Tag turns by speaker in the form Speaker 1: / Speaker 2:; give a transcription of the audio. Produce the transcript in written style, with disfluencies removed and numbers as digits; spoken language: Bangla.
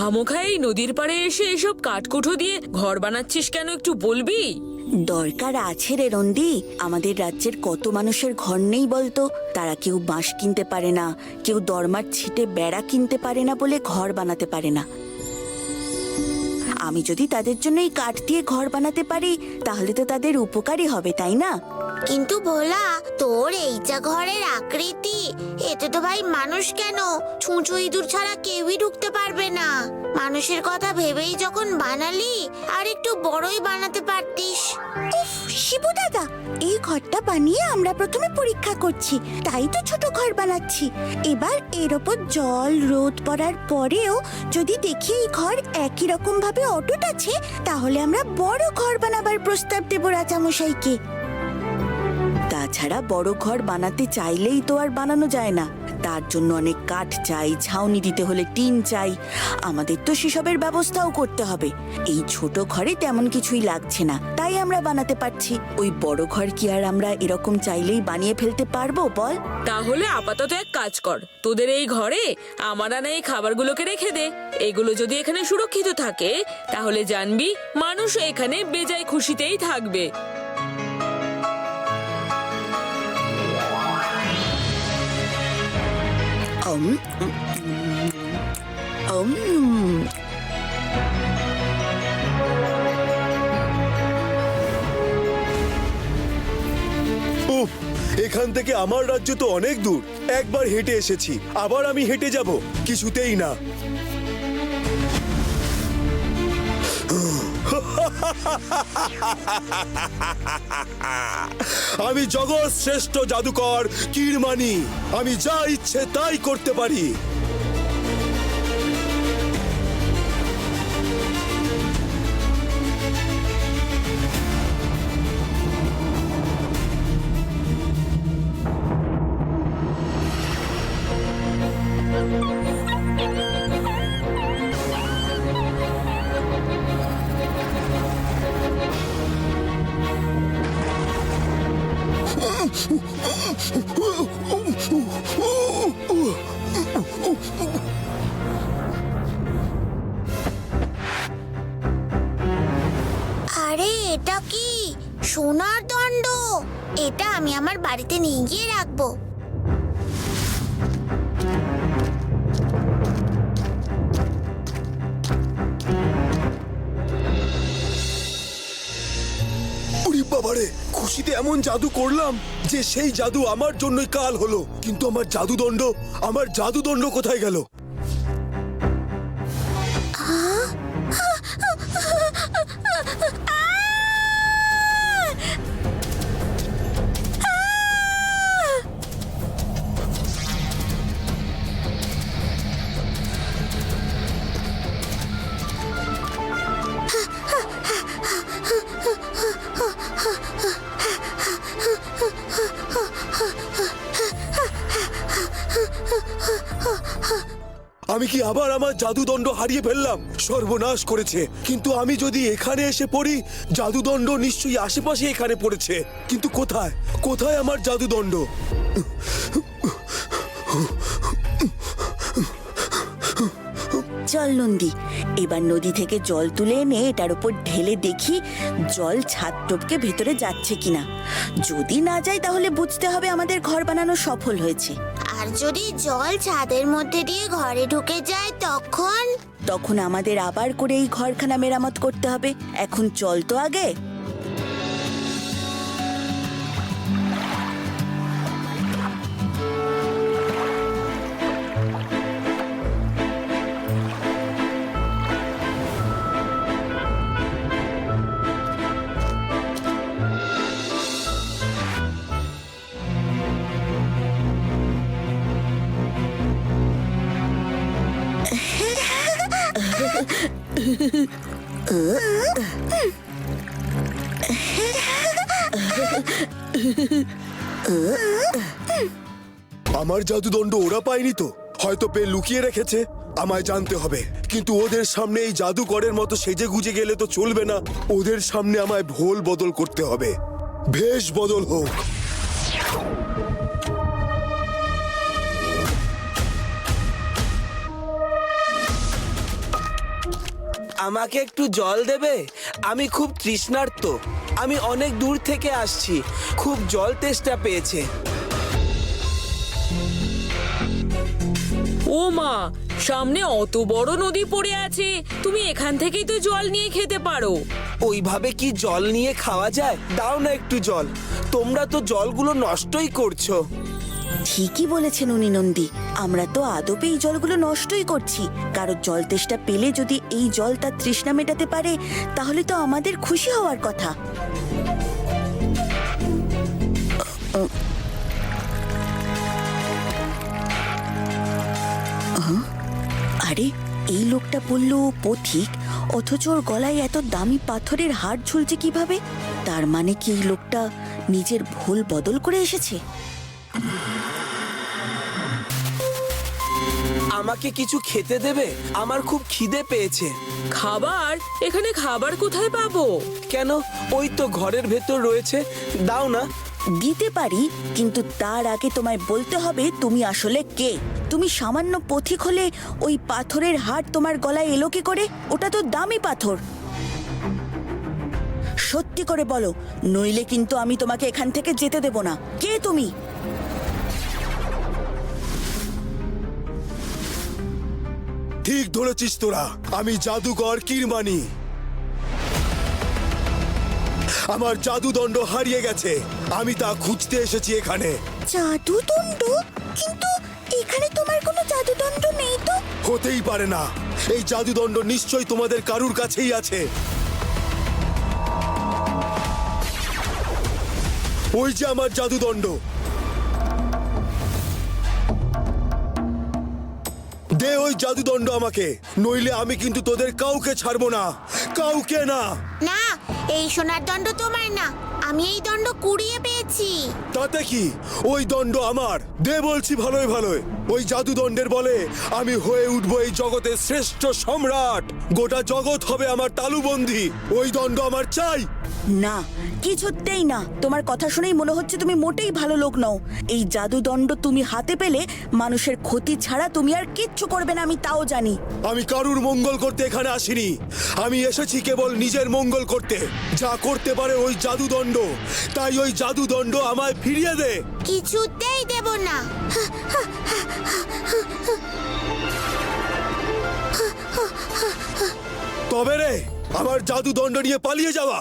Speaker 1: খামোখাই নদীর পাড়ে এসে এসব কাঠকুঠো দিয়ে ঘর বানাচ্ছিস কেন, একটু বলবি?
Speaker 2: দরকার আছে রে রন্দি। আমাদের রাজ্যের কত মানুষের ঘর নেই বলতো? তারা কেউ বাঁশ কিনতে পারে না, কেউ দরমার ছিটে বেড়া কিনতে পারে না বলে ঘর বানাতে পারে না। আমি যদি তাদের জন্য এই কাঠ দিয়ে ঘর বানাতে পারি তাহলে তো তাদের উপকারই হবে, তাই না?
Speaker 3: কিন্তু ভোলা, তোর এইটা ঘরের আকৃতি, এতে তো ভাই মানুষ কেন, ছুঁচো ইঁদুর ছাড়া কেউই ঢুকতে পারবে না। মানুষের কথা ভেবেই যখন বানালি, আর একটু বড়ই বানাতে পারতিস।
Speaker 2: উফ, শিবু দাদা, এই ঘরটা বানিয়ে আমরা প্রথমে পরীক্ষা করছি, তাই তো ছোট ঘর বানাচ্ছি। এবার এর ওপর জল রোদ পড়ার পরেও যদি দেখি এই ঘর একই রকম ভাবে অটুট আছে, তাহলে আমরা বড় ঘর বানাবার প্রস্তাব দেব রাজামশাইকে। তাছাড়া বড় ঘর বানাতে চাইলেই তো আর বানানো যায় না, তার জন্য অনেক কাঠ চাই, ছাউনি দিতে হলে টিন চাই, আমাদের তো সেসবের ব্যবস্থাও করতে হবে। এই ছোট ঘরে তেমন কিছুই লাগছে না, তাই আমরা বানাতে পারছি। ওই বড় ঘর কি আর আমরা এরকম চাইলেই বানিয়ে ফেলতে পারবো বল?
Speaker 1: তাহলে আপাতত এক কাজ কর, তোদের এই ঘরে আমার আনা এই খাবারগুলোকে রেখে দে। এগুলো যদি এখানে সুরক্ষিত থাকে তাহলে জানবি মানুষ এখানে বেজায় খুশিতেই থাকবে।
Speaker 4: উফ, এখান থেকে আমার রাজ্য তো অনেক দূর। একবার হেঁটে এসেছি, আবার আমি হেঁটে যাব? কিছুতেই না। আমি জগৎ শ্রেষ্ঠ জাদুকর কিরমানি, আমি যা ইচ্ছে তাই করতে পারি।
Speaker 3: আরে এটা কি? সোনার দণ্ড! এটা আমি আমার বাড়িতে নিয়ে গিয়ে রাখবো।
Speaker 4: ওরে বাবারে, খুশিতে এমন জাদু করলাম যে সেই জাদু আমার জন্যই কাল হলো। কিন্তু আমার জাদুদণ্ড কোথায় গেল? আমি কি আবার আমার জাদুদণ্ড হারিয়ে ফেললাম? সর্বনাশ করেছে। কিন্তু আমি যদি এখানে এসে পড়ি, জাদুদণ্ড নিশ্চয়ই আশেপাশে এখানে পড়েছে। কিন্তু কোথায় কোথায় আমার জাদুদণ্ড?
Speaker 2: চল নন্দী, এবার নদী থেকে জল তুলে এনে এটার উপর ঢেলে দেখি জল ছাদ টপকে ভেতরে যাচ্ছে কিনা। যদি না যায় তাহলে বুঝতে হবে আমাদের ঘর বানানো সফল হয়েছে।
Speaker 3: আর যদি জল ছাদের মধ্যে দিয়ে ঘরে ঢুকে যায়
Speaker 2: তখন আমাদের আবার করে এই ঘরখানা মেরামত করতে হবে। এখন চল তো আগে।
Speaker 4: আমার জাদুদণ্ড ওরা পায়নি তো? হয়তো পেয়ে লুকিয়ে রেখেছে। আমায় জানতে হবে। কিন্তু ওদের সামনে এই জাদুকরের মতো সেজে গুজে গেলে তো চলবে না। ওদের সামনে আমায় ভোল বদল করতে হবে। বেশ বদল হোক।
Speaker 5: আমাকে একটু জল দেবে? আমি খুব তৃষ্ণার্ত। আমি অনেক দূর থেকে আসছি, খুব জল তেষ্টা পেয়েছে।
Speaker 1: ও মা, সামনে অত বড় নদী পড়ে আছে, তুমি এখান থেকেই তো জল নিয়ে খেতে পারো।
Speaker 5: ওইভাবে কি জল নিয়ে খাওয়া যায়? দাও না একটু জল। তোমরা তো জলগুলো নষ্টই করছো।
Speaker 2: ঠিকই বলেছেন উনি নন্দী, আমরা তো আদপে এই জলগুলো নষ্টই করছি। কারো জল তেষ্টা পেলে যদি এই জল তার তৃষ্ণা মেটাতে পারে, তাহলে তো আমাদের খুশি হওয়ার কথা। আরে, এই লোকটা বললো পথিক, অথচ ওর গলায় এত দামি পাথরের হার ঝুলছে কিভাবে? তার মানে কি এই লোকটা নিজের ভুল বদল করে এসেছে?
Speaker 5: আমাকে কিছু খেতে দেবে? আমার খুব খিদে পেয়েছে।
Speaker 1: খাবার? এখানে খাবার কোথায় পাবো?
Speaker 5: কেন? ওই তো ঘরের ভেতর রয়েছে, দাও না।
Speaker 2: দিতে পারি, কিন্তু তার আগে তোমায় বলতে হবে তুমি আসলে কে। তুমি সামান্য পথিক হলে ওই পাথরের হার তোমার গলায় এলো কি করে? ওটা তো দামি পাথর। সত্যি করে বলো, নইলে কিন্তু আমি তোমাকে এখান থেকে যেতে দেব না। কে তুমি?
Speaker 4: ঠিক ধরেছিস তোরা, আমি জাদুকর কিরমানি। আমার জাদুদণ্ড হারিয়ে গেছে, আমি তা খুঁজতে এসেছি এখানে।
Speaker 2: জাদুদণ্ড? কিন্তু এখানে তোমার কোনো জাদুদণ্ড নেই তো।
Speaker 4: হতেই পারে না, এই জাদুদণ্ড নিশ্চয়ই তোমাদের কারুর কাছেই আছে। ওই যে আমার জাদুদণ্ড, দে ওই জাদুদণ্ড আমাকে, নইলে আমি কিন্তু তোদের কাউকে ছাড়বো না, কাউকে না।
Speaker 3: না, এই সোনার দণ্ড তোমার না, আমি এই দণ্ড কুড়িয়ে পেয়েছি।
Speaker 4: তাতে কি, ওই দণ্ড আমার। দে বলছি ভালোই ভালোই। ওই জাদুদণ্ডের বলে আমি হয়ে উঠবো এই জগতের শ্রেষ্ঠ সম্রাট। গোটা জগৎ হবে আমার তালুবন্দী। ওই দণ্ড আমার চাই।
Speaker 2: না, কিছুতেই না। তোমার কথা শুনেই মনে হচ্ছে তুমি মোটেই ভালো লোক নও। এই জাদুদণ্ড তুমি হাতে পেলে মানুষের ক্ষতি ছাড়া তুমি আর কিচ্ছু করবে না, আমি তাও জানি।
Speaker 4: আমি কারুর মঙ্গল করতে এখানে আসিনি, আমি এসেছি কেবল নিজের মঙ্গল করতে। যা করতে পারে ওই জাদুদণ্ড, তাই ওই জাদুদণ্ড আমায় ফিরিয়ে দে।
Speaker 3: কিছুতেই দেব না।
Speaker 4: তবে রে, আমার জাদুদণ্ড নিয়ে পালিয়ে যাওয়া।